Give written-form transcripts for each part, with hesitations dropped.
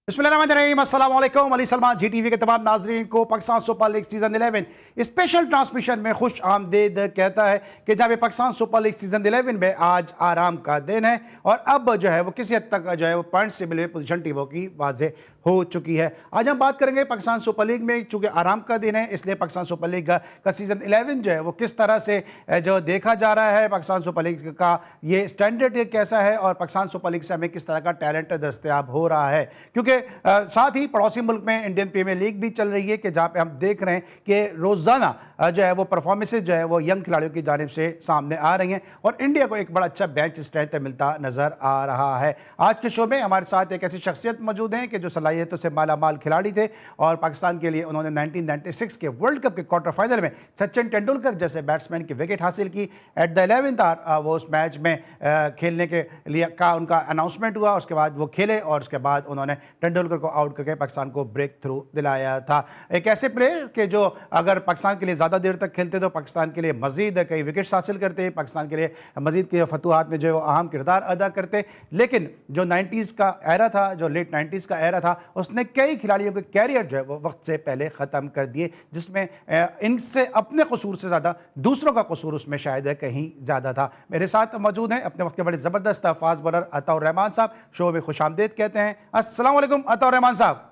बिस्मिल्लाहिर्रहमानिर्रहीम, अस्सलाम वालेकुम। अली सलमान जी टीवी के तमाम नाजरीन को Pakistan super league season 11 special transmission में खुश आमदीद कहता है कि जब पाकिस्तान सुपर लीग सीजन 11 में आज आराम का दिन है और अब जो है वो किसी हद तक जो है वो पॉइंट्स टेबल में पोजीशन टीमों की वाजे हो चुकी है। आज हम बात करेंगे पाकिस्तान सुपर लीग में, चूंकि आराम का दिन है इसलिए पाकिस्तान सुपर लीग का सीजन 11 जो है वो किस तरह से जो देखा जा रहा है, पाकिस्तान सुपर लीग का ये स्टैंडर्ड कैसा है और पाकिस्तान सुपर लीग से हमें किस तरह का टैलेंट दस्तयाब हो रहा है। क्योंकि साथ ही पड़ोसी मुल्क में इंडियन प्रीमियर लीग भी चल रही है कि जहां पे हम देख रहे हैं कि रोजाना जो है वो परफॉर्मेंसेज जो है वो यंग खिलाड़ियों की जानिब से सामने आ रही हैं और इंडिया को एक बड़ा अच्छा बेंच स्ट्रेंथ मिलता नजर आ रहा है। आज के शो में हमारे साथ एक ऐसी शख्सियत मौजूद है कि जो सलाहियतों से माला माल खिलाड़ी थे और पाकिस्तान के लिए उन्होंने 1996 के वर्ल्ड कप के क्वार्टर फाइनल में सचिन तेंदुलकर जैसे बैट्समैन की विकेट हासिल की। एट द 11th आवर वो उस मैच में खेलने के लिए का उनका अनाउंसमेंट हुआ, उसके बाद वो खेले और उसके बाद उन्होंने तेंदुलकर को आउट करके पाकिस्तान को ब्रेक थ्रू दिलाया था। एक ऐसे प्लेयर के जो अगर पाकिस्तान के लिए ज़्यादा देर तक खेलते तो पाकिस्तान के लिए मजीद कई विकेट्स हासिल करते, पाकिस्तान के लिए मजीद के फतूहात में जो है वो अहम किरदार अदा करते। लेकिन जो 90s का एरा था, जो लेट 90s का एरा था, उसने कई खिलाड़ियों के कैरियर जो है वो वक्त से पहले ख़त्म कर दिए, जिसमें इनसे अपने कसूर से ज़्यादा दूसरों का कसूर उसमें शायद कहीं ज़्यादा था। मेरे साथ मौजूद हैं अपने वक्त के बड़े ज़बरदस्त फास्ट बॉलर अताउर रहमान साहब, शो में खुशामदीद कहते हैं। अस्सलाम वालेकुम अताउर रहमान साहब।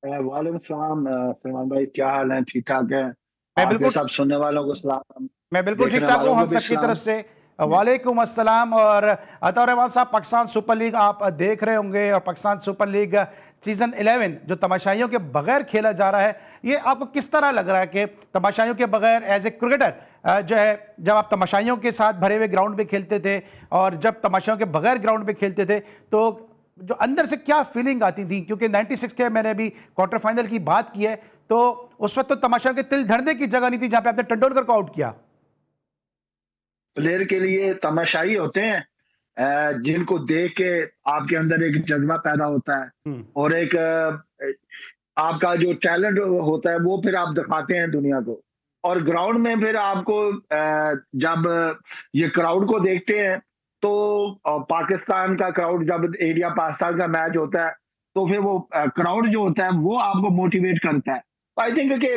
वालेकुम सलाम सलमान भाई, क्या हाल है? ठीक ठाक है? मैं आपके बिल्कुल सब सुनने वालों को सलाम, मैं बिल्कुल ठीक देखने ठाक हूँ, वालों हम को भी सब की तरफ सलाम। से वालेकुम अस्सलाम। और अताउर रहमान साहब, पाकिस्तान सुपर लीग आप देख रहे होंगे और पाकिस्तान सुपर लीग सीजन 11 जो तमाशाइयों के बगैर खेला जा रहा है, ये आपको किस तरह लग रहा है कि तमाशाइयों के बगैर एज ए क्रिकेटर जो है, जब आप तमाशाइयों के साथ भरे हुए ग्राउंड पे खेलते थे और जब तमाशाइयों के बगैर ग्राउंड पे खेलते थे तो जो अंदर से क्या फीलिंग आती थी? क्योंकि 96 के मैंने अभी क्वार्टर फाइनल की बात की है तो उस वक्त तो तमाशाइयों के तिल धरने की जगह नहीं थी जहां पे आपने तेंदुलकर को आउट किया। प्लेयर के लिए तमाशाई होते हैं, जिनको देख के आपके अंदर एक जज्बा पैदा होता है हम्म। और एक आपका जो टैलेंट होता है वो फिर आप दिखाते हैं दुनिया को। और ग्राउंड में फिर आपको जब ये क्राउड को देखते हैं तो पाकिस्तान का क्राउड, जब इंडिया पाकिस्तान का मैच होता है तो फिर वो क्राउड जो होता है वो आपको मोटिवेट करता है। आई थिंक कि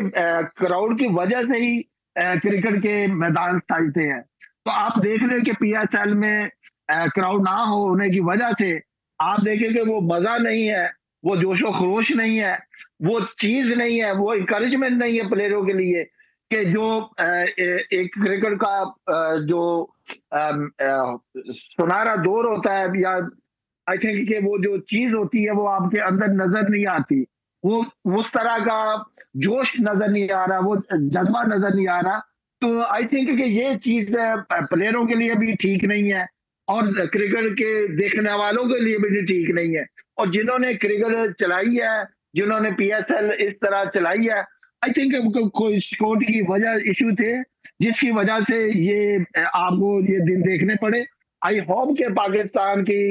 क्राउड की वजह से ही क्रिकेट के मैदान सजते हैं। तो आप देख रहे हैं कि पीएसएल में क्राउड ना होने की वजह से आप देखें कि वो मजा नहीं है, वो जोशो खरोश नहीं है, वो चीज नहीं है, वो इंकरेजमेंट नहीं है प्लेयरों के लिए कि जो एक क्रिकेट का जो सुनहरा दौर होता है, या आई थिंक कि वो जो चीज होती है वो आपके अंदर नजर नहीं आती। वो उस तरह का जोश नजर नहीं आ रहा, वो जज्बा नजर नहीं आ रहा। तो आई थिंक कि ये चीज प्लेयरों के लिए भी ठीक नहीं है और क्रिकेट के देखने वालों के लिए भी ठीक नहीं है। और जिन्होंने क्रिकेट चलाई है, जिन्होंने पीएसएल इस तरह चलाई है, आई थिंक कोई स्पोर्ट की वजह इशू थे जिसकी वजह से ये आपको ये दिन देखने पड़े। आई होप के पाकिस्तान की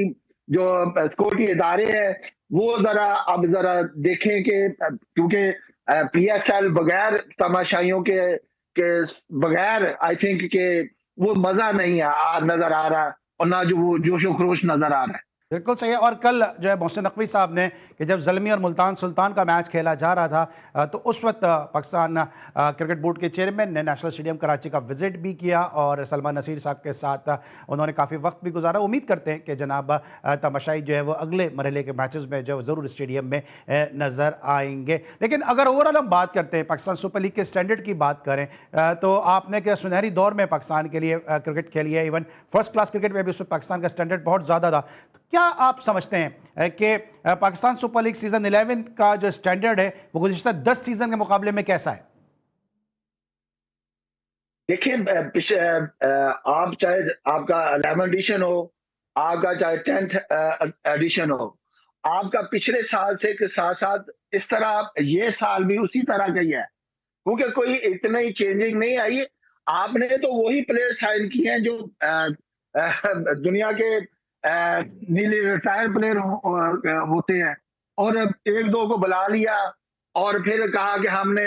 जो सिक्योरिटी इदारे हैं वो जरा अब जरा देखें कि क्योंकि पीएसएल बगैर तमाशाइयों के बगैर आई थिंक कि वो मजा नहीं नजर आ रहा और ना जो वो जोशो खरोश नजर आ रहा है। बिल्कुल सही है। और कल जो है मोहसिन नकवी साहब ने कि जब ज़ल्मी और मुल्तान सुल्तान का मैच खेला जा रहा था तो उस वक्त पाकिस्तान क्रिकेट बोर्ड के चेयरमैन ने नेशनल स्टेडियम कराची का विजिट भी किया और सलमान नसीर साहब के साथ उन्होंने काफ़ी वक्त भी गुजारा। उम्मीद करते हैं कि जनाब तमाशाई जो है वो अगले मरहले के मैचेस में जो ज़रूर स्टेडियम में नज़र आएंगे। लेकिन अगर ओवरऑल हम बात करते हैं पाकिस्तान सुपर लीग के स्टैंडर्ड की बात करें तो आपने क्या सुनहरी दौर में पाकिस्तान के लिए क्रिकेट खेली है, इवन फर्स्ट क्लास क्रिकेट में भी उसमें पाकिस्तान का स्टैंडर्ड बहुत ज़्यादा था। क्या आप समझते हैं कि पाकिस्तान सुपर लीग सीजन 11 का जो स्टैंडर्ड है वो गुज़िश्ता 10 सीजन के मुकाबले में कैसा है? देखिए, आप चाहे आपका 11 एडिशन हो, आपका चाहे 10th एडिशन हो, आपका पिछले साल से के साथ साथ इस तरह ये साल भी उसी तरह का ही है, क्योंकि कोई इतनी चेंजिंग नहीं आई। आपने तो वही प्लेयर साइन किए हैं जो दुनिया के नीली रिटायर प्लेयर होते हैं, और एक दो को बुला लिया और फिर कहा कि हमने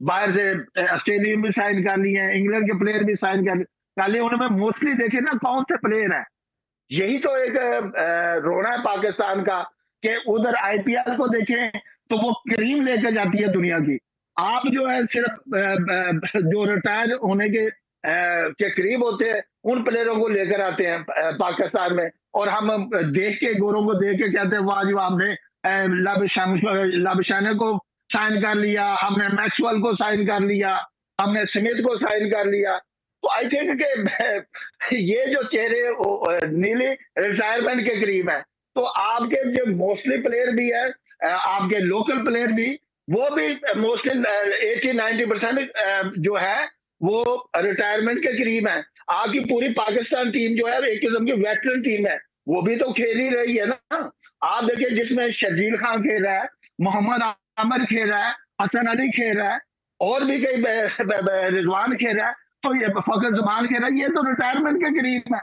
बाहर से ऑस्ट्रेलियन भी साइन कर लिए हैं, इंग्लैंड के प्लेयर भी साइन कर लिए। उनमें मोस्टली देखे ना कौन से प्लेयर हैं, यही तो एक रोना है पाकिस्तान का कि उधर आईपीएल को देखें तो वो क्रीम लेकर जाती है दुनिया की। आप जो है सिर्फ जो रिटायर होने के करीब होते हैं उन प्लेयरों को लेकर आते हैं पाकिस्तान में, और हम देख के गोरों को देख के कहते हैं वाह जी वाह, हमने लाबिशाने को साइन कर लिया, हमने मैक्सवेल को साइन कर लिया, हमने स्मिथ को साइन कर लिया। तो आई थिंक कि ये जो चेहरे नीली रिटायरमेंट के करीब है, तो आपके जो मोस्टली प्लेयर भी है, आपके लोकल प्लेयर भी, वो भी मोस्टली 80-90% जो है वो रिटायरमेंट के करीब है। आपकी पूरी पाकिस्तान टीम जो है एक किस्म की वेटरन टीम है, वो भी तो खेल ही रही है ना। आप देखिए जिसमें शर्जील खान खेल रहा है, मोहम्मद आमिर खेल रहा है, हसन अली खेल रहा है, और भी कई रिजवान खेल रहा है, तो ये फखर जमान खेल रहा है, ये तो रिटायरमेंट के करीब है।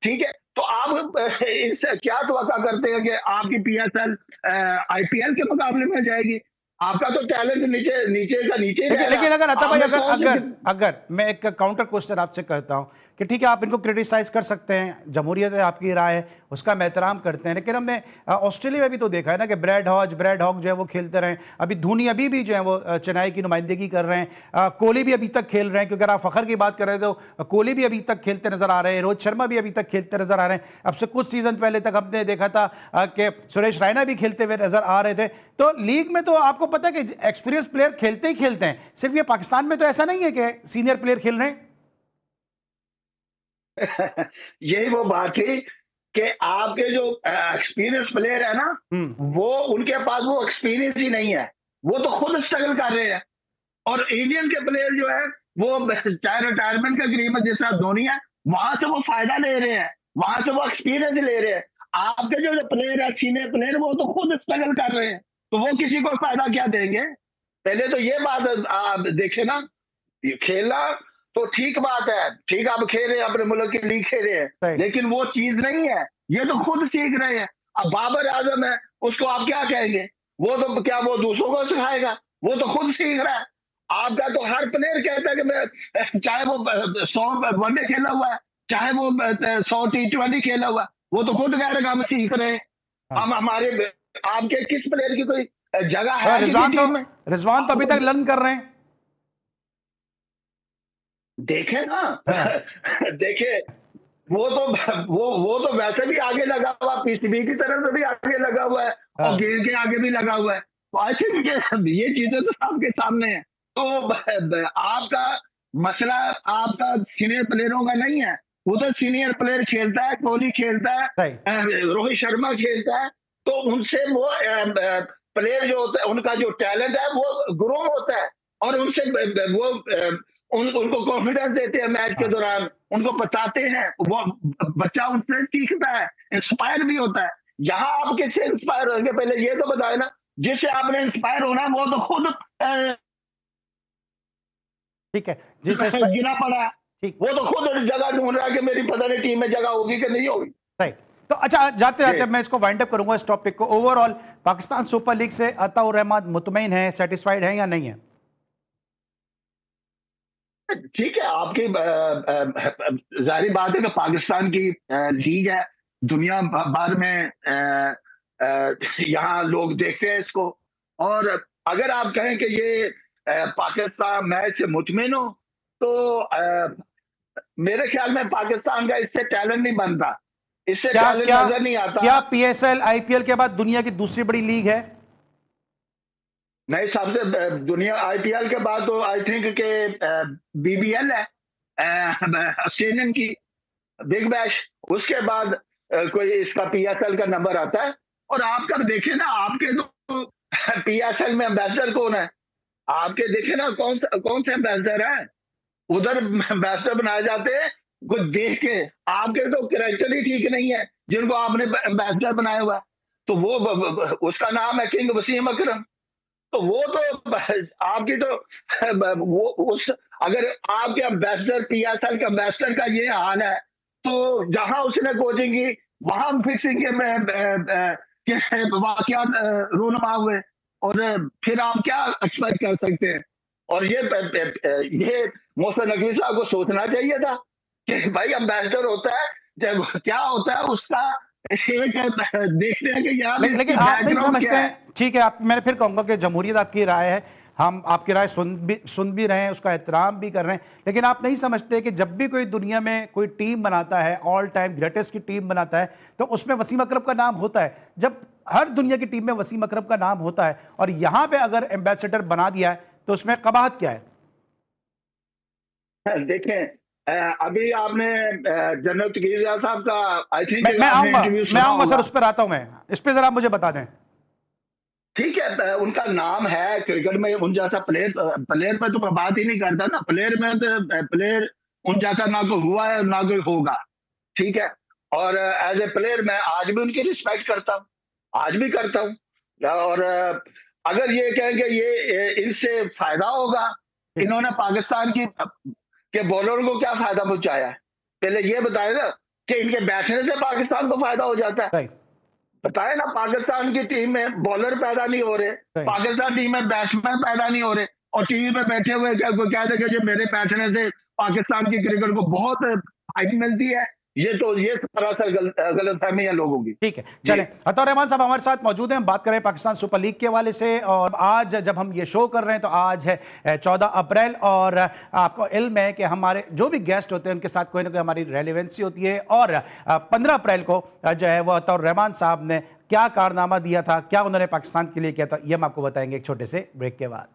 ठीक है, तो आप इससे क्या तवक्का करते हैं कि आपकी पीएसएल आईपीएल के मुकाबले में जाएगी? आपका तो टैलेंट नीचे नीचे का नीचे ही लेकिन रहेगा। लेकिन अगर अता भाई, आपने अगर कौन सी अगर अगर मैं एक काउंटर क्वेश्चन आपसे कहता हूं कि ठीक है, आप इनको क्रिटिसाइज कर सकते हैं, जमहूरियत है, आपकी राय है, उसका हम एहतराम करते हैं, लेकिन हमने ऑस्ट्रेलिया में भी तो देखा है ना कि ब्रैड हॉग जो है वो खेलते रहे, अभी धोनी अभी भी जो है वो चेन्नई की नुमाइंदगी कर रहे हैं, कोहली भी अभी तक खेल रहे हैं, क्योंकि अगर आप फखर की बात कर रहे थे तो कोहली भी अभी तक खेलते नजर आ रहे हैं, रोहित शर्मा भी अभी तक खेलते नजर आ रहे हैं। अब से कुछ सीजन पहले तक हमने देखा था कि सुरेश रैना भी खेलते हुए नजर आ रहे थे। तो लीग में तो आपको पता है कि एक्सपीरियंस प्लेयर खेलते ही खेलते हैं, सिर्फ ये पाकिस्तान में तो ऐसा नहीं है कि सीनियर प्लेयर खेल रहे हैं। यही वो बात थी कि आपके जो एक्सपीरियंस प्लेयर है ना, वो उनके पास वो एक्सपीरियंस ही नहीं है, वो तो खुद स्ट्रगल कर रहे हैं। और इंडियन के प्लेयर जो है वो चाहे रिटायरमेंट के करीब है, जैसा धोनी है, वहां से वो फायदा ले रहे हैं, वहां से वो एक्सपीरियंस ले रहे हैं। आपके जो प्लेयर है सीनियर प्लेयर, वो तो खुद स्ट्रगल कर रहे हैं, तो वो किसी को फायदा क्या देंगे? पहले तो ये बात आप देखे ना, ये खेलना तो ठीक बात है, ठीक आप खेल रहे हैं, अपने मुल्क के लिए खेल रहे हैं, सही। लेकिन वो चीज नहीं है, ये तो खुद सीख रहे हैं। अब बाबर आजम है, उसको आप क्या कहेंगे? वो तो क्या वो दूसरों को सिखाएगा? वो तो खुद सीख रहा है। आपका तो हर प्लेयर कहता है कि मैं, चाहे वो 100 वनडे खेला हुआ है, चाहे वो 100 T20 खेला हुआ है, वो तो खुद कह रहे हैं हम सीख रहे हैं। हाँ। हम हमारे आपके किस प्लेयर की कोई जगह है किसी रिजवान तो टीम में? रिजवान तो अभी तक लर्न कर रहे हैं। देखे ना हाँ। देखे, वो तो वैसे भी आगे लगा हुआ, पीसीबी की तरफ से भी आगे लगा हुआ है, हाँ। और गेंद के आगे भी लगा हुआ है। तो आई थिंक ये चीजें तो आपके सामने है। तो आपका मसला आपका सीनियर प्लेयरों का नहीं है, उधर सीनियर प्लेयर खेलता है, कोहली खेलता है, सही। रोहित शर्मा खेलता है, तो उनसे वो प्लेयर जो होता है उनका जो टैलेंट है वो ग्रो होता है, और उनसे वो उनको कॉन्फिडेंस देते हैं मैच के हाँ। दौरान, उनको बताते हैं, वो बच्चा उनसे सीखता है, इंस्पायर भी होता है। यहाँ आप किससे इंस्पायर होंगे? पहले ये तो बताए ना, जिससे आपने इंस्पायर होना है वो तो खुद ठीक है, जिस गिरा पड़ा है, ठीक। वो तो खुद जगह ढूंढ रहा है कि मेरी पता नहीं टीम में जगह होगी कि नहीं होगी। सही। तो अच्छा, जाते जी। जाते मैं इसको वाइंड अप करूंगा इस टॉपिक को। ओवरऑल पाकिस्तान सुपर लीग से अताउर रहमान मुतमईन है, सेटिस्फाइड है या नहीं है? ठीक है, आपकी जाहिर बात है कि पाकिस्तान की लीग है, दुनिया भर में यहाँ लोग देखते हैं इसको, और अगर आप कहें कि ये पाकिस्तान मैच से मुतमिन हो, तो मेरे ख्याल में पाकिस्तान का इससे टैलेंट नहीं बनता, इससे क्या टैलेंट क्या नजर नहीं आता। क्या पीएसएल आईपीएल के बाद दुनिया की दूसरी बड़ी लीग है? नहीं, सबसे दुनिया आईपीएल के बाद तो आई थिंक के बीबीएल है, ऑस्ट्रेलियन की बिग बैश, उसके बाद कोई इसका पीएसएल का नंबर आता है। और आपका देखे ना, आपके तो पीएसएल में एम्बेसडर कौन है? आपके देखे ना कौन से एम्बेसडर है उधर? एम्बेसडर बनाए जाते हैं कुछ देख के, आपके तो कैरेक्टर ही ठीक नहीं है जिनको आपने एम्बेसडर बनाया हुआ है। तो वो उसका नाम है किंग वसीम अकरम। तो वो तो आपकी तो वो उस, अगर आपके एम्बेसडर पीएसएल के एम्बेसडर का ये हाल है, तो जहां उसने कोचिंग की वहां फिक्सिंग के वाकयात रूनुमा हुए, और फिर आप क्या एक्सपेक्ट कर सकते हैं? और ये मोहसिन नकवी साहब को सोचना चाहिए था कि भाई एम्बेसडर होता है जब क्या होता है उसका देखते हैं कि यार लेकिन इसकी आप नहीं बैकग्राउंड समझते क्या है। हैं, ठीक है, आप मैं फिर कहूंगा कि जमहूरियत आपकी राय है, हम आपकी राय सुन भी रहे हैं, उसका एहतराम भी कर रहे हैं, लेकिन आप नहीं समझते कि जब भी कोई दुनिया में कोई टीम बनाता है, ऑल टाइम ग्रेटेस्ट की टीम बनाता है, तो उसमें वसीम अकरम का नाम होता है। जब हर दुनिया की टीम में वसीम अकरम का नाम होता है और यहां पे अगर एम्बेसडर बना दिया है तो उसमें कबाहत क्या है? देखें, अभी आपने जनरल तकीर साहब का आई मैं थिंक मैं आपने आऊंगा इंटरव्यू मैं सुना आऊंगा सर, होगा। उस पर आता हूं मैं, इस पे जरा आप मुझे बता दें। ठीक है, उनका नाम है क्रिकेट में, उन जैसा प्लेयर प्लेयर पे तो मैं बात ही नहीं करता ना, प्लेयर में तो प्लेयर उन जैसा ना कोई हुआ है ना कोई होगा। ठीक है, और एज ए प्लेयर मैं आज भी उनकी रिस्पेक्ट करता हूँ, आज भी करता हूँ। और अगर ये कहेंगे ये इनसे फायदा होगा, इन्होंने पाकिस्तान की के बॉलर को क्या फायदा पहुंचाया है, पहले ये बताए ना कि इनके बैठने से पाकिस्तान को फायदा हो जाता है। सही बताए ना, पाकिस्तान की टीम में बॉलर पैदा नहीं हो रहे, सही। पाकिस्तान टीम में बैट्समैन पैदा नहीं हो रहे, और टीवी पे बैठे हुए क्या देखे जो मेरे बैठने से पाकिस्तान की क्रिकेट को बहुत फायदा मिलती है। ये सरासर गलतफहमी है लोगों की। ठीक है, जी। चलें, अतौर रहमान साहब हमारे साथ मौजूद हैं, हम बात करें पाकिस्तान सुपर लीग के हवाले से। और आज जब हम ये शो कर रहे हैं तो आज है 14 अप्रैल, और आपको इल्म है कि हमारे जो भी गेस्ट होते हैं उनके साथ कोई ना कोई हमारी रेलिवेंसी होती है, और 15 अप्रैल को जो है वो अतौर रहमान साहब ने क्या कारनामा दिया था, क्या उन्होंने पाकिस्तान के लिए किया था, ये हम आपको बताएंगे एक छोटे से ब्रेक के बाद।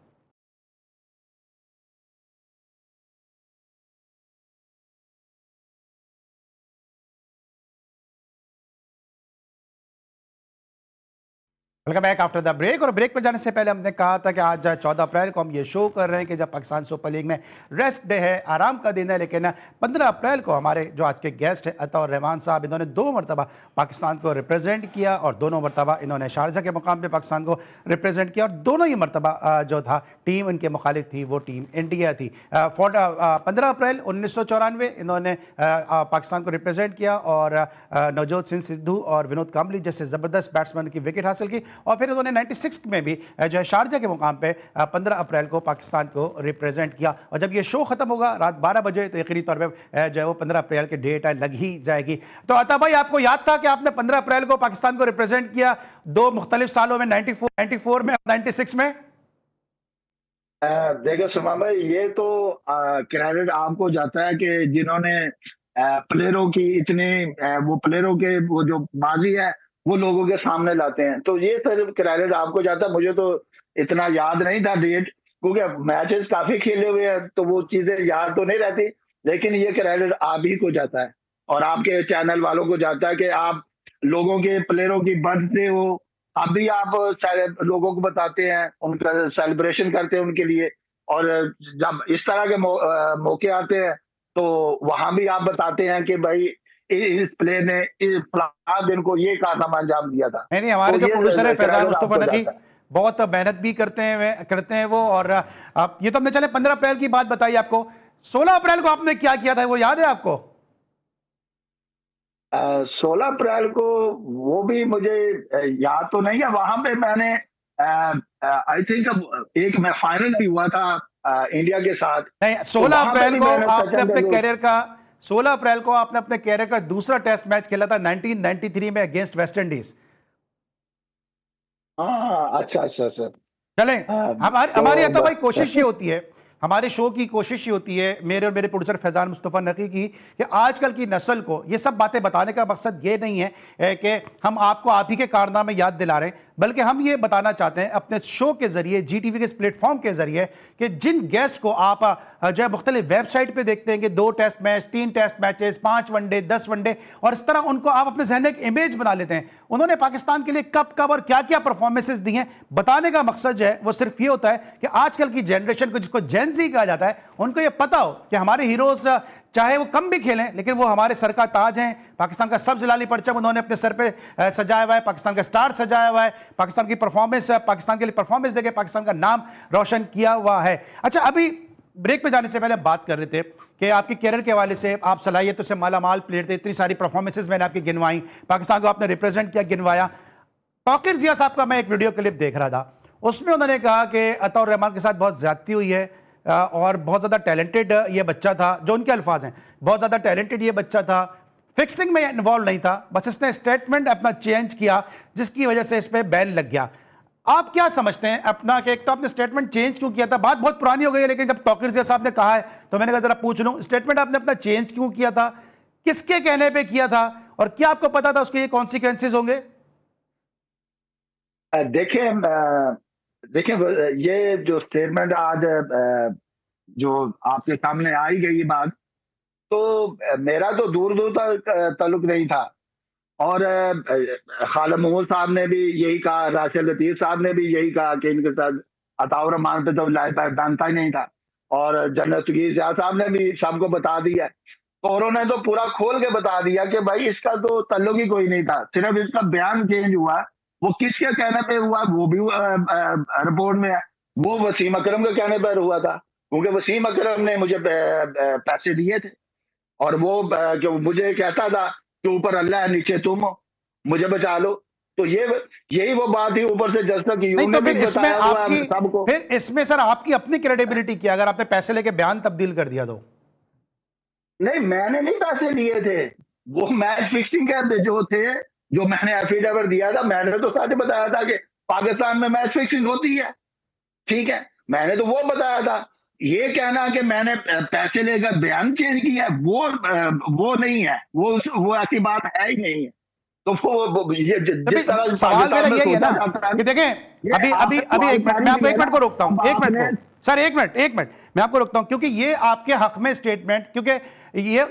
Welcome back after the break. और ब्रेक पर जाने से पहले हमने कहा था कि आज 14 अप्रैल को हम ये शो कर रहे हैं कि जब पाकिस्तान सुपर लीग में रेस्ट डे है, आराम का दिन है, लेकिन 15 अप्रैल को हमारे जो आज के गेस्ट हैं अतौर रहमान साहब, इन्होंने 2 मरतबा पाकिस्तान को रिप्रेजेंट किया और दोनों मरतबा इन्होंने शारजा के मुकाम पर पाकिस्तान को रिप्रेजेंट किया, और दोनों ही मरतबा जो था टीम इनके मुखालिफ थी वो टीम इंडिया थी। 15 अप्रैल 1994 इन्होंने पाकिस्तान को रिप्रेजेंट किया और नवजोत सिंह सिद्धू और विनोद कांबली जैसे ज़बरदस्त बैट्समैन की विकेट हासिल की, और फिर उन्होंने 96 में भी जो है शारजा के मुकाम पे 15 अप्रैल को पाकिस्तान को रिप्रेजेंट किया। और जब ये शो खत्म होगा रात 12 बजे तो यकीनी तौर पे जो है वो 15 अप्रैल की डेट लग ही जाएगी। तो अता भाई, आपको याद था कि आपने 15 अप्रैल को पाकिस्तान को रिप्रेजेंट किया 2 मुख्तलिफ सालों में, 94 में और 96 में? देखो सुमा भाई, ये तो क्रेडिट आपको जाता है कि जिन्होंने प्लेयरों की इतने वो प्लेयरों के वो जो बाजी है वो लोगों के सामने लाते हैं, तो ये सिर्फ क्रेडिट आपको जाता है। मुझे तो इतना याद नहीं था डेट, क्योंकि मैचेस काफी खेले हुए हैं तो वो चीजें याद तो नहीं रहती, लेकिन ये क्रेडिट आप ही को जाता है और आपके चैनल वालों को जाता है कि आप लोगों के प्लेयरों की बर्थडे हो, अभी आप लोगों को बताते हैं, उनका सेलिब्रेशन करते हैं उनके लिए, और जब इस तरह के मौके आते हैं तो वहां भी आप बताते हैं कि भाई इस प्लेयर ने इस फलां दिन को ये कारनामा अंजाम दिया था। नहीं, हमारे तो जो प्रोड्यूसर है ये फैजान क्रेडिट मुस्तफा आपको नकी, जाता है। बहुत मेहनत भी करते हैं वो। और आप ये तो हमने चले 15 अप्रैल की बात बताई आपको, 16 अप्रैल को आपने क्या किया था वो याद है आपको? 16 अप्रैल को वो भी मुझे याद तो नहीं है, वहां पे मैंने आई थिंक एक मैं फाइनल भी हुआ था इंडिया के साथ, नहीं, तो 16 वहां पे अप्रैल भी को मैंने आपने सचिन अपने तेंदुलकर। कैरियर का 16 अप्रैल को आपने अपने कैरियर का दूसरा टेस्ट मैच खेला था 1993 में अगेंस्ट वेस्ट इंडीज। हाँ, अच्छा अच्छा अच्छा। चलें, हमारी हमारी अता भाई तो कोशिश ये होती है, हमारे शो की कोशिश ये होती है, मेरे और मेरे प्रोड्यूसर फैजान मुस्तफा नकी की, कि आजकल की नस्ल को ये सब बातें बताने का मकसद ये नहीं है कि हम आपको आप ही के कारनामे याद दिला रहे हैं, बल्कि हम ये बताना चाहते हैं अपने शो के जरिए, जी टीवी के इस प्लेटफॉर्म के जरिए, कि जिन गेस्ट को आप जो है मुख्तलिफ वेबसाइट पे देखते हैं कि 2 test match, 3 test matches, 5 one day, 10 one day, और इस तरह उनको आप अपने जहन में एक इमेज बना लेते हैं, उन्होंने पाकिस्तान के लिए कब कब और क्या क्या परफॉर्मेंसेस दी हैं। बताने का मकसद जो है वो सिर्फ ये होता है कि आजकल की जनरेशन को, जिसको जेन ज़ी कहा जाता है, उनको ये पता हो कि हमारे हीरोज चाहे वो कम भी खेलें लेकिन वो हमारे सर का ताज हैं। पाकिस्तान का सब जलाली परचम उन्होंने अपने सर पे सजाया हुआ है, पाकिस्तान का स्टार सजाया हुआ है, पाकिस्तान की परफॉर्मेंस, पाकिस्तान के लिए परफॉर्मेंस देके पाकिस्तान का नाम रोशन किया हुआ है। अच्छा, अभी ब्रेक पे जाने से पहले बात कर रहे थे कि आपके कैरियर के हवाले से आप सलाहियतों से मालामाल प्लेयर थे, इतनी सारी परफॉर्मेंसेज मैंने आपकी गिनवाई, पाकिस्तान को आपने रिप्रेजेंट किया, गिनवाया। तौकीर जिया साहब का मैं एक वीडियो क्लिप देख रहा था, उसमें उन्होंने कहा कि अतौर रहमान के साथ बहुत ज्यादती हुई है और बहुत ज़्यादा टैलेंटेड ये बच्चा था, जो उनके अल्फाज हैं, बहुत ज़्यादा टैलेंटेड ये बच्चा था, फिक्सिंग में इन्वॉल्व नहीं था, बस इसने स्टेटमेंट अपना चेंज किया जिसकी वजह से इस पर बैन लग गया। आप क्या समझते हैं अपना कि एक तो आपने स्टेटमेंट चेंज क्यों किया था? बात बहुत पुरानी हो गई है, लेकिन जब तौकीर ज़िया साहब ने कहा है तो मैंने कहा जरा पूछ लूं, स्टेटमेंट आपने अपना चेंज क्यों किया था, किसके कहने पे किया था, और क्या आपको पता था उसके ये कॉन्सिक्वेंसेज होंगे? देखिए देखिए, ये जो स्टेटमेंट आज जो आपके सामने आई गई बात, तो मेरा तो दूर दूर तक ताल्लुक नहीं था। और खालिद महमूद साहब ने भी यही कहा, राशिद लतीफ साहब ने भी यही कहा कि इनके साथ अताउर रहमान पे तो जानता ही नहीं था, और जनरल तौकीर ज़िया साहब ने भी सबको बता दिया। तो उन्होंने तो पूरा खोल के बता दिया कि भाई इसका तो ताल्लुक ही कोई नहीं था, सिर्फ इसका बयान चेंज हुआ। वो किसके कहने पे हुआ वो भी रिपोर्ट में है। वो वसीम अकरम के कहने पर हुआ था, क्योंकि वसीम अकरम ने मुझे पैसे दिए थे, और वो जो मुझे कहता था कि ऊपर अल्लाह है नीचे तुम हो, मुझे बचा लो। तो ये यही वो बात थी, ऊपर से जज तक नहीं तो ने फिर भी इसमें बताया हुआ आपकी, सबको। फिर इसमें सर आपकी अपनी क्रेडिबिलिटी क्या, अगर आपने पैसे लेके बयान तब्दील कर दिया तो? नहीं, मैंने नहीं पैसे लिए थे, वो मैच फिक्सिंग के जो थे, जो मैंने एफिडेविट दिया था, मैंने तो साथ ही बताया था कि पाकिस्तान में मैच फिक्सिंग होती है, ठीक है, मैंने तो वो बताया था। ये कहना कि मैंने पैसे लेकर बयान चेंज किया, वो नहीं है, वो ऐसी बात है ही नहीं है। तो ये जिस तरह सवाल मेरा यही है ना कि देखें, अभी अभी आपने अभी एक मिनट, मैं आपको एक मिनट को रोकता हूं, एक मिनट आपने को सर, एक मिनट मैं आपको रोकता हूं, क्योंकि ये आपके हक में स्टेटमेंट, क्योंकि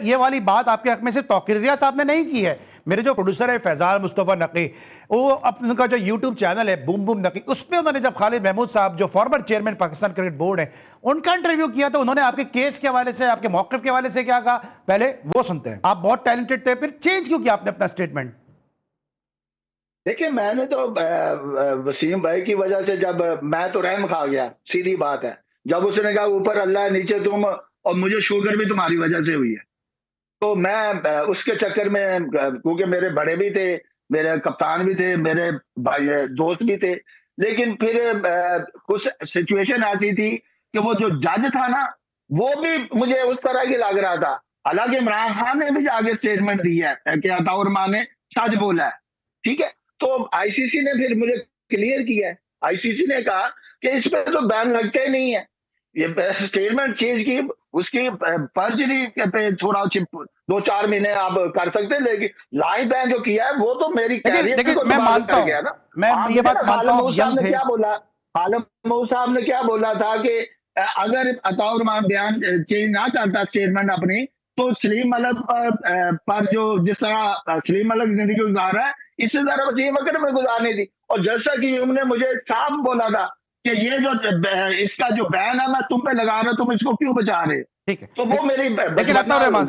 ये वाली बात आपके हक में सिर्फ तौकीर ज़िया साहब ने नहीं की है। मेरे जो प्रोड्यूसर है फैजाल मुस्तफा नकी, वो अपना जो यूट्यूब चैनल है बूम बूम नकी, उस पर उन्होंने जब खालिद महमूद साहब जो former chairman Pakistan cricket board है उनका इंटरव्यू किया, तो उन्होंने आपके केस के हवाले से, आपके मौक़िफ़ के हवाले से क्या कहा, पहले वो सुनते हैं। आप बहुत टैलेंटेड थे, फिर चेंज क्यों किया आपने अपना स्टेटमेंट? देखिए, मैंने तो वसीम भाई की वजह से, जब मैं तो रहम खा गया, सीधी बात है। जब उसने कहा ऊपर अल्लाह नीचे तुम, और मुझे शुगर भी तुम्हारी वजह से हुई है, तो मैं उसके चक्कर में, क्योंकि मेरे बड़े भी थे, मेरे कप्तान भी थे, मेरे भाई दोस्त भी थे, लेकिन फिर कुछ सिचुएशन ऐसी थी कि वो जो जज था ना, वो भी मुझे उस तरह की लग रहा था। हालांकि इमरान खान ने भी आगे स्टेटमेंट दी है कि अताउर रहमान ने सच बोला है, ठीक है। तो आईसीसी ने फिर मुझे क्लियर किया है, आईसीसी ने कहा कि इस पर तो बैन लगते ही नहीं है, ये स्टेटमेंट चेंज की, उसकी पर्जरी पे थोड़ा 2-4 महीने आप कर सकते हैं, लेकिन लाइफ बैन जो किया है वो तो मेरी देखिए मैं मानता हूं, मैं ये बात मानता हूं, यंग थे। क्या बोला खालिद महमूद साहब ने, क्या बोला था कि अगर अताउर रहमान बयान चेंज ना करता स्टेटमेंट अपनी, तो सलीम मलिक पर जो जिस तरह सलीम मलिक जिंदगी गुजार रहा है, इससे ज्यादा वसीम अकरम में गुजारनी थी। और जैसा कि उन्होंने मुझे साफ बोला था कि ये जो इसका जो बैन है मैं तुम पे लगा रहा हूं, तुम इसको क्यों बचा रहे? ठीक है, तो वो मेरी, लेकिन अताउर रहमान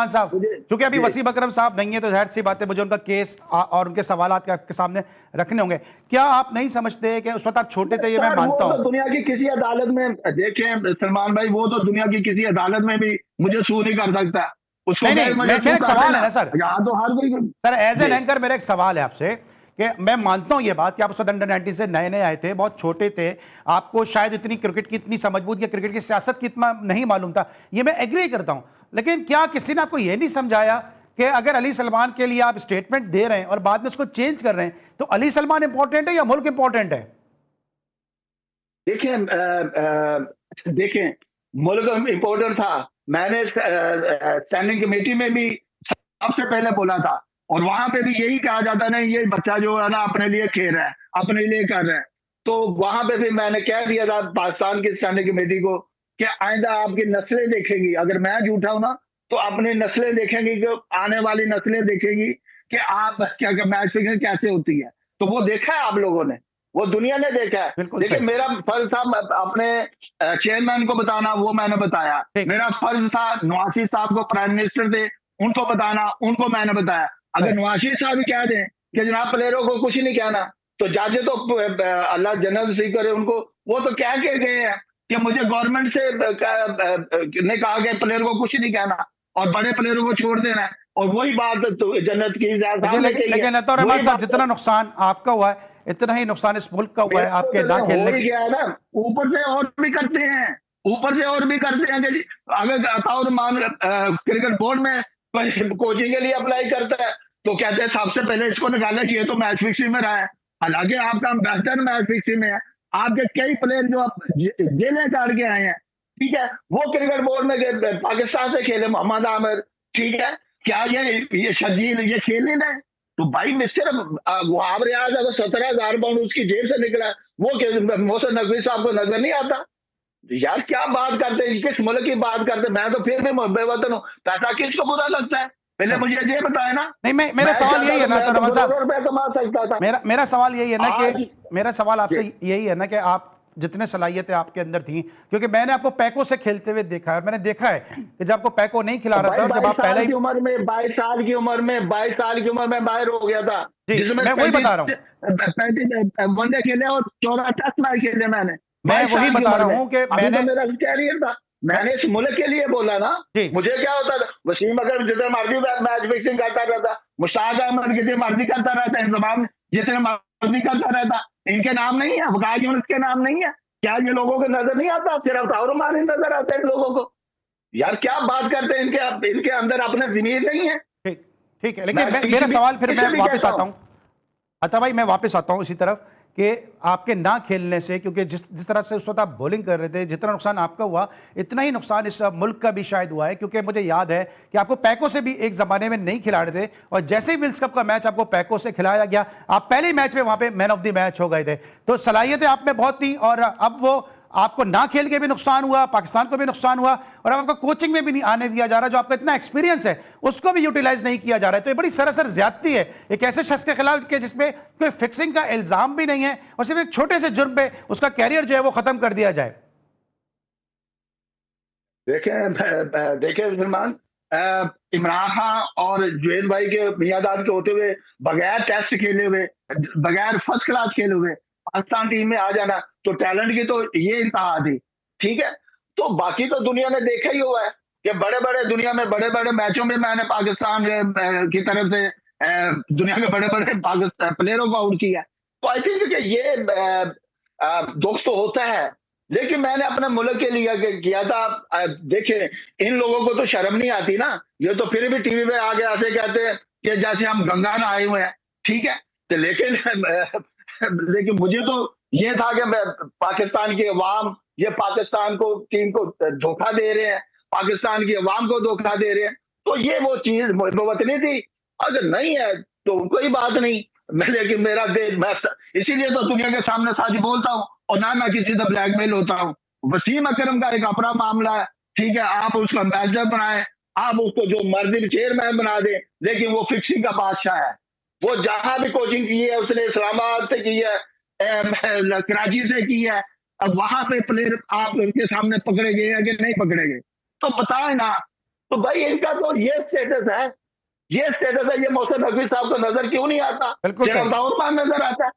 साहब, क्योंकि अभी जी। वसीम अकरम साहब नहीं है तो जाहिर सी बात है मुझे उनका केस और उनके सवालात आपके सामने रखने होंगे। क्या आप नहीं समझते कि उस वक्त आप छोटे थे, ये मैं मानता हूं, तो दुनिया की किसी अदालत में देखें सलमान भाई, वो तो दुनिया की किसी अदालत में भी मुझे सू नहीं कर सकता उसको। नहीं मेरा एक सवाल है ना सर, यहाँ तो हर कोई सर एज एन एंकर मेरा एक सवाल है आपसे कि मैं मानता हूं ये बात कि आप उस वक्त अंडर 19 से नए नए आए थे, बहुत छोटे थे, आपको शायद इतनी क्रिकेट की इतनी समझबूत या क्रिकेट की सियासत की इतना नहीं मालूम था, ये मैं एग्री करता हूं। लेकिन क्या किसी ने आपको ये नहीं समझाया कि अगर अली सलमान के लिए आप स्टेटमेंट दे रहे हैं और बाद में उसको चेंज कर रहे हैं, तो अली सलमान इंपॉर्टेंट है या मुल्क इंपॉर्टेंट है? देखें मुल्क इंपॉर्टेंट था। मैंने स्टैंडिंग कमेटी में भी सबसे पहले बोला था, और वहां पे भी यही कहा जाता नहीं, ये बच्चा जो है ना अपने लिए खेल रहा है, अपने लिए कर रहा है। तो वहां पे भी मैंने कह दिया था पाकिस्तान की स्टैंडिंग कमेटी को कि आइंदा आपकी नस्लें देखेंगी, अगर मैं झूठा हूं ना तो अपनी नस्लें देखेंगी, कि आने वाली नस्लें देखेंगी कि आप क्या मैच फिक्सिंग कैसे होती है। तो वो देखा है आप लोगों ने, वो दुनिया ने देखा है। देखिए मेरा फर्ज था अपने चेयरमैन को बताना, वो मैंने बताया। मेरा फर्ज था नवाज साहब को, प्राइम मिनिस्टर थे, उनको बताना, उनको मैंने बताया। अगर नवाज साहब ही कह दें कि जनाब प्लेयरों को कुछ नहीं कहना, तो जज तो अल्लाह जन्नत नसीब करे उनको, वो तो कह के गए हैं कि मुझे गवर्नमेंट से ने कहा कि प्लेयर को कुछ नहीं कहना और बड़े प्लेयरों को छोड़ देना है, और वही बात तो जन्नत की लेकिन अताउर रहमान साहब, जितना नुकसान आपका हुआ है इतना ही नुकसान इस मुल्क का हुआ है आपके ना खेलने गया ना। ऊपर से और भी करते हैं, ऊपर से और भी करते हैं कि अगर अताउर रहमान क्रिकेट बोर्ड में कोचिंग के लिए अप्लाई करता है तो कहते हैं सबसे पहले इसको निकालना चाहिए, तो मैच फिक्सिंग में रहा है। हालांकि आपका बेहतर मैच फिक्सिंग में है। आपके कई प्लेयर जो आप जेलें काट के आए हैं, ठीक है, वो क्रिकेट बोर्ड में गए, पाकिस्तान से खेले, मोहम्मद आमिर, ठीक है, क्या ये शर्जील ये खेल नहीं रहे? तो भाई मैं सिर्फ वहाब रियाज अगर 17,000 पाउंड उसकी जेब से निकला, वो मोहसिन नकवी साहब को नजर नहीं आता? यार क्या बात करते हैं, किस मुल्क की बात करते हैं? मैं तो फिर भी बेवतन हूँ। पैसा किसको बुरा लगता है, पहले मुझे ये बताए ना। नहीं, मेरा सवाल यही है ना तो रमन साहब, रुपए कमा सकता था। मेरा सवाल यही है ना आज कि मेरा सवाल आपसे यही है ना कि आप जितने सलाहियतें आपके अंदर थी, क्योंकि मैंने आपको पैको से खेलते हुए देखा है, मैंने देखा है कि जब आपको पैको नहीं खिला रहा था और जब आप पहले ही 22 साल की उम्र में 22 साल की उम्र में बाहर हो गया था, जी, मैं वही बता रहा हूँ, 35 वनडे खेले और 14 टेस्ट मैच खेले मैंने। मैं वही बता रहा हूँ कि मैंने तो मेरा कैरियर था, मैंने इस मुल्क के लिए बोला ना। मुझे क्या होता था, वसीम अगर जितने मर्जी मैच फिक्सिंग करता रहता, मुश्ताक अहमद जितने मर्जी करता रहता, इंतजाम जितने मर्जी करता रहता, इनके नाम नहीं है, वकास यूनुस के नाम नहीं है? क्या ये लोगों को नजर नहीं आता? सिर्फ ताउर नजर आता है इन लोगों को। यार क्या बात करते हैं, इनके अंदर अपने जमीर नहीं है। ठीक है, लेकिन मेरा सवाल फिर मैं वापस आता हूँ, अता भाई मैं वापस आता हूँ इसी तरफ कि आपके ना खेलने से, क्योंकि जिस तरह से उस वक्त आप बॉलिंग कर रहे थे, जितना नुकसान आपका हुआ इतना ही नुकसान इस मुल्क का भी शायद हुआ है, क्योंकि मुझे याद है कि आपको पैको से भी एक जमाने में नहीं खिला रहे थे और जैसे ही विल्स कप का मैच आपको पैको से खिलाया गया, आप पहले ही मैच में वहां पे मैन ऑफ द मैच हो गए थे। तो सलाहियतें आप में बहुत थी और अब वो आपको ना खेल के भी नुकसान हुआ, पाकिस्तान को भी नुकसान हुआ और अब आपका कोचिंग में भी नहीं आने दिया जा रहा, जो आपका इतना एक्सपीरियंस है उसको भी यूटिलाइज नहीं किया जा रहा है। तो ये बड़ी सरासर ज्यादती है एक ऐसे शख्स के खिलाफ के जिसमें कोई फिक्सिंग का इल्जाम भी नहीं है और सिर्फ एक छोटे से जुर्म पे उसका कैरियर जो है वो खत्म कर दिया जाए। देखें सलमान, इमरान खान और जुएद भाई के मियादाद के होते हुए, बगैर टेस्ट खेले हुए, बगैर फर्स्ट क्लास खेले हुए पाकिस्तान टीम में आ जाना, तो टैलेंट की तो ये इंतहा थी, ठीक है। तो बाकी तो दुनिया ने देखा ही हुआ है कि बड़े बड़े दुनिया में बड़े बड़े मैचों में मैंने पाकिस्तान की तरफ से दुनिया के बड़े बड़े पाकिस्तान प्लेयरों को आउट किया। तो आई थिंक कि ये दुख तो होता है, लेकिन मैंने अपने मुल्क के लिए किया था। देखिए इन लोगों को तो शर्म नहीं आती ना, ये तो फिर भी टीवी पे आगे ऐसे कहते हैं कि जैसे हम गंगा में आए हुए हैं, ठीक है। तो लेकिन मुझे तो ये था कि मैं पाकिस्तान की अवाम, ये पाकिस्तान को टीम को धोखा दे रहे हैं, पाकिस्तान की अवाम को धोखा दे रहे हैं, तो ये वो चीज वतनी थी। अगर नहीं है तो कोई बात नहीं, लेकिन मेरा देश, मैं इसीलिए तो दुनिया के सामने साझी बोलता हूँ और ना मैं किसी से ब्लैकमेल होता हूँ। वसीम अकरम का एक अपना मामला है, ठीक है, आप उसका एम्बेसडर बनाए, आप उसको जो मर्जी चेयरमैन बना दें, लेकिन वो फिक्सिंग का बादशाह है। वो जहां भी कोचिंग की है उसने इस्लामाबाद से की है, कराची से की है, अब वहां पे प्लेयर आप इनके सामने पकड़े गए हैं कि नहीं पकड़े गए, तो बताए ना। तो भाई इनका तो ये स्टेटस है, ये स्टेटस है, ये मोहसिन नकवी साहब को नजर क्यों नहीं आता? बिल्कुल सही, नजर आता है।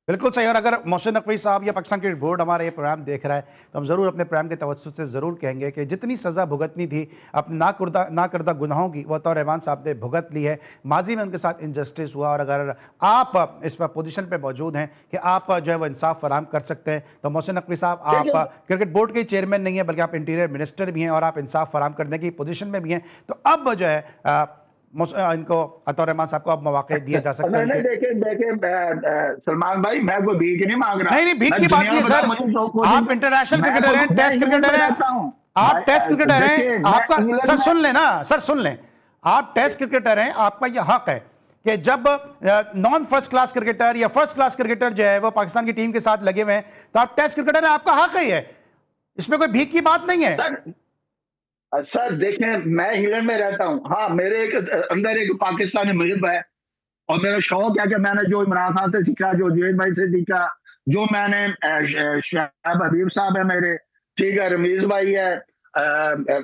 बिल्कुल सही। और अगर मोहसिन नकवी साहब या पाकिस्तान क्रिकेट बोर्ड हमारा ये प्रोग्राम देख रहा है तो हम ज़रूर अपने प्रोग्राम के तवज्जुह से ज़रूर कहेंगे कि जितनी सज़ा भुगतनी थी अपने ना करदा गुनाहों की, वो तो रहमान साहब ने भुगत ली है। माजी में उनके साथ इनजस्टिस हुआ और अगर आप इस पर पोजीशन पे मौजूद हैं कि आप जो है वो इंसाफ फराहम कर सकते हैं, तो मोहसिन नकवी साहब आप क्रिकेट बोर्ड के चेयरमैन नहीं है बल्कि आप इंटीरियर मिनिस्टर भी हैं और आप इंसाफ फराहम करने की पोजीशन में भी हैं। तो अब जो है इनको अता रहमान साहब को अब मौके दिए जा सकते हैं। देखे सलमान भाई, मैं कोई भीख नहीं मांग रहा। नहीं भीख की बात नहीं है सर, आप इंटरनेशनल क्रिकेटर हैं, टेस्ट क्रिकेटर हैं, आप टेस्ट क्रिकेटर हैं, आपका सर सुन लें ना, सर सुन लें, आप टेस्ट क्रिकेटर हैं, आपका यह हक है कि जब नॉन फर्स्ट क्लास क्रिकेटर या फर्स्ट क्लास क्रिकेटर जो है वो पाकिस्तान की टीम के साथ लगे हुए हैं, तो आप टेस्ट क्रिकेटर हैं, आपका हक ही है, इसमें कोई भीख की बात नहीं है। सर देखें, मैं इंग्लैंड में रहता हूँ, हाँ मेरे अंदर एक पाकिस्तानी मुहिब है और मेरा शौक है कि मैंने जो इमरान खान से सीखा, जो जुएद भाई से सीखा, जो मैंने शाहब हबीब साहब है मेरे, ठीक है, रमीज भाई है,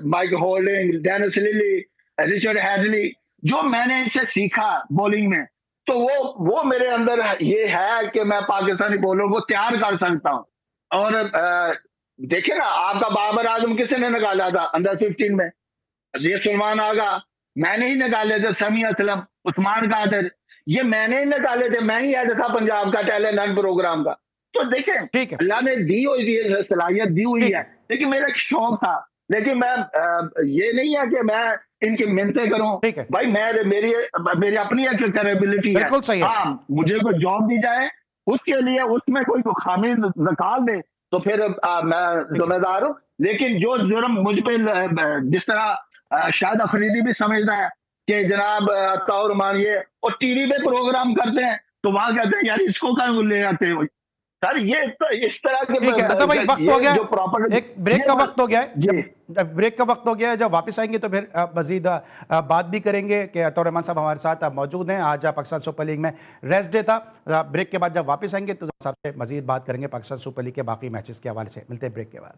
Mike Holding, Dennis Lillee, Richard Hadlee, जो मैंने इनसे सीखा बॉलिंग में, तो वो मेरे अंदर ये है कि मैं पाकिस्तानी बॉलर को तैयार कर सकता हूँ। और देखिए ना, आपका बाबर आजम किसने निकाला था अंडर 15 में? अजीज सलमान आगा, मैंने ही निकाले थे, समी असलम, उस्मान कादिर, ये मैंने ही निकाले थे, मैं ही हेड था पंजाब का टैलेंट हंट प्रोग्राम का। तो देखें अल्लाह ने दी हुई सलाहियत दी हुई है, लेकिन मेरा एक शौक था। लेकिन मैं ये नहीं है कि मैं इनकी मिन्नतें करूं? ठीक है, भाई मैं मेरी मेरी अपनी एक कैपेबिलिटी है। बिल्कुल सही है। हाँ, मुझे कोई जॉब दी जाए, उसके लिए उसमें कोई खामी निकाल दे तो फिर मैं ठीक है, जिम्मेदार हूँ। लेकिन जो जुर्म मुझ पे जिस तरह शायद अफरीदी भी समझता है कि जनाब अताउर मानिए, और टीवी पे प्रोग्राम करते हैं तो वहां कहते हैं यार इसको कहाँ ले आते हो सर, ये इस तरह के ठीक है। अतः भाई वक्त हो ये गया जो है, प्रॉपर्टी एक ब्रेक का वक्त हो गया है। जी जब ब्रेक का वक्त हो गया है, जब वापस आएंगे तो फिर मजीद बात भी करेंगे कि अतौर रहमान साहब हमारे साथ मौजूद हैं। आज पाकिस्तान सुपर लीग में रेस्ट डे था। ब्रेक के बाद जब वापस आएंगे तो सबसे मजीद बात करेंगे पाकिस्तान सुपर लीग के बाकी मैचेस के हवाले से। मिलते हैं ब्रेक के बाद।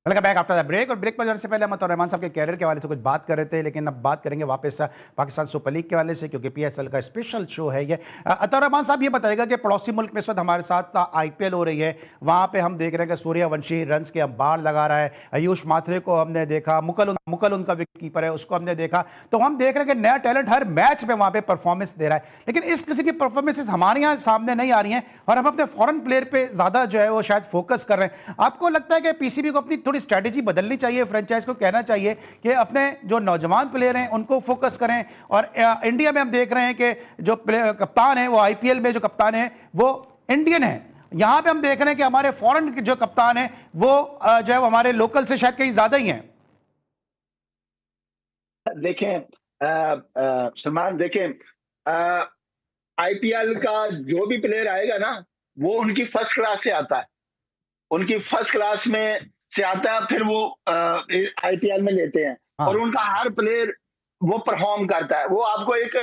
Welcome back after the break. और ब्रेक पर जाने से पहले हम अतौर रहमान साहब के कैरियर के हवाले से कुछ बात कर रहे थे, लेकिन अब बात करेंगे वापस पाकिस्तान सुपर लीग के हवाले से, क्योंकि पीएसएल का स्पेशल शो है ये। अतौर रहमान साहब ये बताएगा कि पड़ोसी मुल्क में इस वक्त हमारे साथ आईपीएल हो रही है, वहाँ पे हम देख रहे हैं कि सूर्यवंशी रन्स के अंबार लगा रहा है। आयुष माथुरे को हमने देखा, मुकल उनका विकेट कीपर है, उसको हमने देखा। तो हम देख रहे हैं कि नया टैलेंट हर मैच में वहाँ पे परफॉर्मेंस दे रहा है, लेकिन इस किसी की परफॉर्मेंसेस हमारे यहाँ सामने नहीं आ रही हैं और हम अपने फॉरेन प्लेयर पे ज्यादा जो है वो शायद फोकस कर रहे हैं। आपको लगता है कि पीसीबी को अपनी थोड़ी स्ट्रेटेजी बदलनी चाहिए, फ्रेंचाइज को कहना चाहिए कि अपने जो नौजवान प्लेयर हैं उनको फोकस करें? और इंडिया में हम देख रहे हैं कि जो कप्तान है वो आईपीएल में जो कप्तान है वो इंडियन है। यहां पे हम देख रहे हैं कि हमारे फॉरेन जो कप्तान है वो जो है हमारे लोकल से शायद कहीं ज्यादा ही हैं। देखें सलमान, देखें आईपीएल का जो भी प्लेयर आएगा ना वो उनकी फर्स्ट क्लास से आता है, उनकी फर्स्ट क्लास में से आता है, फिर वो आईपीएल में लेते हैं। हाँ। और उनका हर प्लेयर वो परफॉर्म करता है, वो आपको एक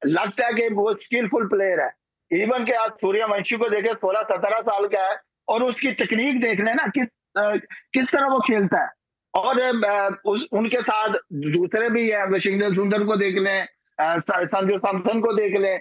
लगता है कि वो स्किलफुल प्लेयर है। इवन के आप सूर्यवंशी को देखें, 16-17 साल का है और उसकी टेक्निक देख लें ना किस तरह वो खेलता है। और उनके साथ दूसरे भी है, वाशिंगटन सुंदर को देख लें, संजू सैमसन को देख लें,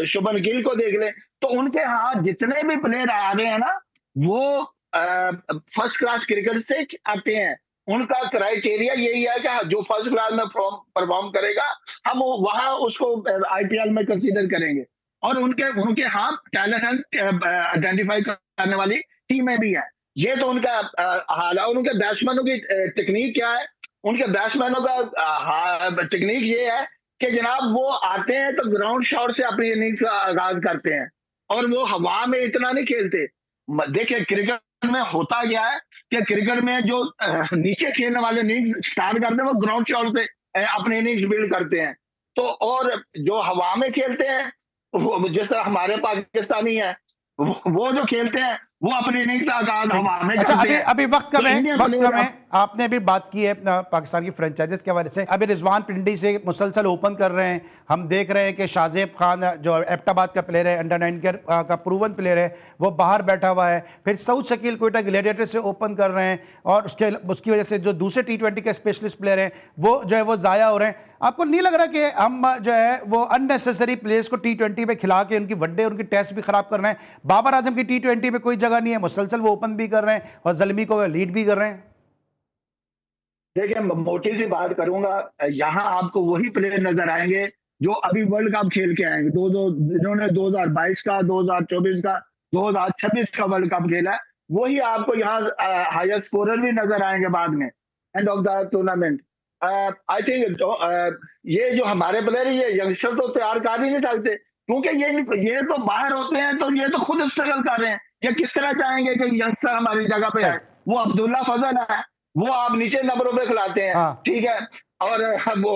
शुभमन गिल को देख लें, तो उनके यहाँ जितने भी प्लेयर आ रहे हैं ना वो फर्स्ट क्लास क्रिकेट से आते हैं। उनका क्राइटेरिया यही है कि जो फर्स्ट क्लास में परफॉर्म करेगा हम वहां उसको आईपीएल में कंसीडर करेंगे। और उनके उनके हाँ टैलेंट आइडेंटिफाई करने वाली टीमें भी हैं। ये तो उनका हाल है। और उनके बैट्समैनों की टेक्निक क्या है? उनके बैट्समैनों का टेक्निक ये है कि जनाब वो आते हैं तो ग्राउंड शॉट से अपनी इनिंग्स का आगाज करते हैं और वो हवा में इतना नहीं खेलते। देखिए क्रिकेट में होता क्या है कि क्रिकेट में जो नीचे खेलने वाले इनिंग्स स्टार्ट करते हैं वो ग्राउंड शॉट से अपने इनिंग्स बिल्ड करते हैं। तो और जो हवा में खेलते हैं जिस तरह हमारे पाकिस्तानी है वो जो खेलते हैं वो अपनी इनिंग्स का आगाज हवा में अच्छा, करते हैं। अभी वक्त कम है, इंडियन वक्त कम प्लेयर है। आपने अभी बात की है पाकिस्तान की फ्रेंचाइजीज के हवाले से। अभी रिजवान पिंडी से मुसलसल ओपन कर रहे हैं। हम देख रहे हैं कि शाहजेब खान जो एबटाबाद का प्लेयर है, अंडर 9 का प्रूवन प्लेयर है, वो बाहर बैठा हुआ है। फिर सऊद शकील कोयटा ग्लेडिएटर से ओपन कर रहे हैं और उसकी वजह से जो दूसरे T20 के स्पेशलिस्ट प्लेयर हैं वो जो है वो ज़ाया हो रहे हैं। आपको नहीं लग रहा कि हम जो है वो अननेसेसरी प्लेयर्स को T20 में खिला के उनकी वनडे उनकी टेस्ट भी खराब कर रहे हैं? बाबर आजम की T20 में कोई जगह नहीं है, मुसलसल वो ओपन भी कर रहे हैं और जलमी को लीड भी कर रहे हैं। देखिए मोटी सी बात करूंगा, यहाँ आपको वही प्लेयर नजर आएंगे जो अभी वर्ल्ड कप खेल के आएंगे। जिन्होंने 2022 का, 2024 का, 2026 का वर्ल्ड कप खेला है, वही आपको यहाँ हाईएस्ट स्कोरर भी नजर आएंगे बाद में end of the tournament. I think ये जो हमारे प्लेयर ये यंगस्टर तो तैयार कर ही नहीं सकते, क्योंकि ये तो बाहर होते हैं तो ये तो खुद स्ट्रगल कर रहे हैं। ये किस तरह चाहेंगे कि यंगस्टर हमारी जगह पे है? वो अब्दुल्ला फजल है, वो आप नीचे नंबरों पे खिलाते हैं। हाँ। ठीक है। और वो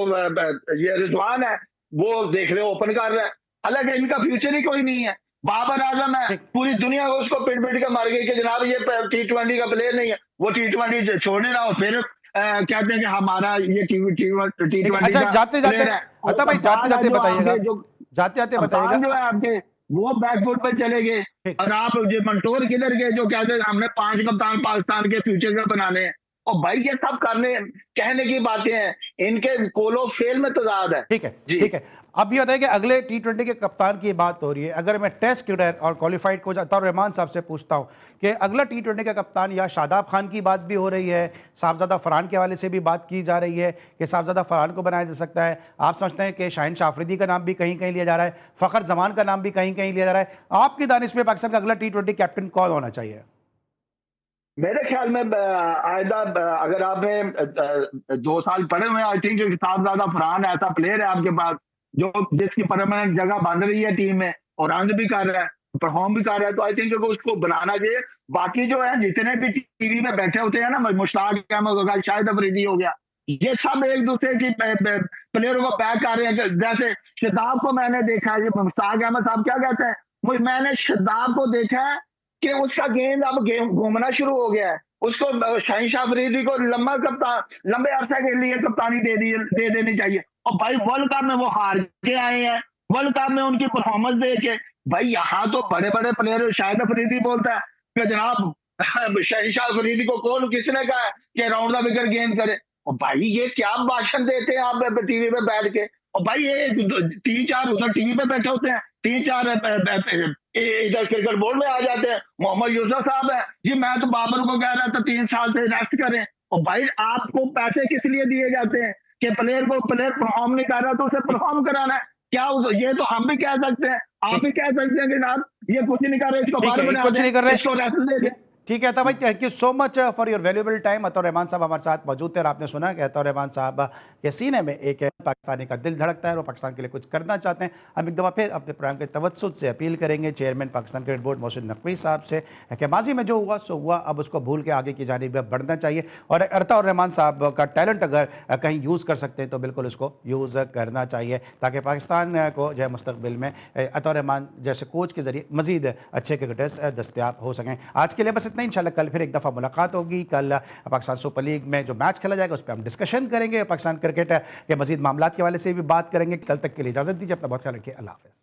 ये रिजवान है, वो देख रहे ओपन कर रहा है, हालांकि इनका फ्यूचर ही कोई नहीं है। बाबर आजम है, पूरी दुनिया को उसको पिट पिट के मार गई कि जनाब ये T20 का प्लेयर नहीं है, वो T20 छोड़ने रहा। फिर कहते हैं कि हमारा ये T20 अच्छा, जाते जाते अतः भाई जाते जाते बताइएगा, जाते जाते बताइएगा जो है आपके वो बैकफुट पर चले गए। और आप जो मंटोर किधर गए जो कहते हैं हमने 5 कप्तान पाकिस्तान के फ्यूचर का बनाने हैं? और भाई ये सब करने कहने की बातें हैं, इनके कोलो फेल में तो ज्यादा है। ठीक है, जी ठीक है। अब ये बताइए कि अगले T20 के कप्तान की बात हो रही है। अगर मैं टेस्ट क्रिकेटर और क्वालिफाइड कोच अताउर रहमान साहब से पूछता हूं कि अगला T20 का कप्तान या शादाब खान की बात भी हो रही है, साहबजादा फरहान के हवाले से भी बात की जा रही है कि साहबजादा फरहान को बनाया जा सकता है। आप समझते हैं कि शाहीन शाह अफरीदी का नाम भी कहीं कहीं लिया जा रहा है, फ़खर जमान का नाम भी कहीं कहीं लिया जा रहा है। आपकी दानिश में पाकिस्तान का अगला T20 कैप्टन कौन होना चाहिए? मेरे ख्याल में आयदा अगर आपने 2 साल पढ़े हुए हैं, आई थिंक साहबजादा फरहान ऐसा प्लेयर है आपके पास जो जिसकी परमानेंट जगह बन रही है टीम में और रन भी कर रहा है, परफॉर्म भी कर रहा है, तो आई थिंक उसको बनाना चाहिए। बाकी जो है जितने भी टीवी में बैठे होते हैं ना, मुश्ताक अहमद हो गया, शाहिद अफरीदी हो गया, ये सब एक दूसरे की प्लेयरों को बैक कर रहे हैं। जैसे शदाब को मैंने देखा है, ये मुश्ताक अहमद साहब क्या कहते हैं, मैंने शदाब को देखा है कि उसका गेंद अब घूमना शुरू हो गया है। उसको शाहीन शाह अफरीदी को लंबे अरसे के लिए कप्तानी दे देनी चाहिए। और भाई वर्ल्ड कप में वो हार के आए हैं, वर्ल्ड कप में उनकी परफॉर्मेंस देख के भाई यहाँ तो बड़े बड़े प्लेयर, शाहिद अफरीदी बोलता है कि जनाब शाहीन शाह अफरीदी को कौन किसने कहा है कि राउंड द विकेट गेंद करे। और भाई ये क्या भाषण देते हैं आप टीवी पे बैठ के। और भाई ये 3-4 उधर टीवी पे बैठे होते हैं, 3-4 इधर क्रिकेट बोर्ड में आ जाते हैं। मोहम्मद यूसुफ साहब है जी, मैं तो बाबर को कह रहा था 3 साल से रेस्ट करें। और भाई आपको पैसे किस लिए दिए जाते हैं कि प्लेयर परफॉर्म नहीं कर रहा तो उसे परफॉर्म कराना है। क्या ये तो हम भी कह सकते हैं, आप भी कह सकते हैं कि जनाब ये कुछ नहीं कर रहे, इसको बाहर बना कुछ नहीं कर दें, रहे। इसको रेस्ट दे दें। ठीक है अता भाई, thank you so much for your valuable time. Ataur Rahman साहब हमारे साथ मौजूद थे और आपने सुना कि अताउर रहमान साहब के सीने में एक पाकिस्तानी का दिल धड़कता है और वो पाकिस्तान के लिए कुछ करना चाहते हैं। हम एक दफ़ा फिर अपने प्रोग्राम के तवज्जुद से अपील करेंगे chairman Pakistan cricket board Mohsin Naqvi साहब से कि माजी में जो हुआ सो हुआ, अब उसको भूल के आगे की जानिब बढ़ना चाहिए। और अताउर रहमान साहब का टैलेंट अगर कहीं यूज़ कर सकते हैं तो बिल्कुल उसको यूज़ करना चाहिए ताकि पाकिस्तान को जो है मुस्तकबिल में अताउर रहमान जैसे कोच के जरिए मज़ीद अच्छे क्रिकेटर्स दस्तियाब हो सकें। आज के लिए बस इतना ही। इंशाल्लाह कल फिर एक दफ़ा मुलाकात होगी। कल पाकिस्तान सुपर लीग में जो मैच खेला जाएगा उस पर हम डिस्कशन करेंगे, पाकिस्तान क्रिकेट के मजीद मामलात के हवाले से भी बात करेंगे। कल तक के लिए इजाज़त दीजिए, अपना बहुत ख्याल रखिए। अल्लाह हाफ़िज़।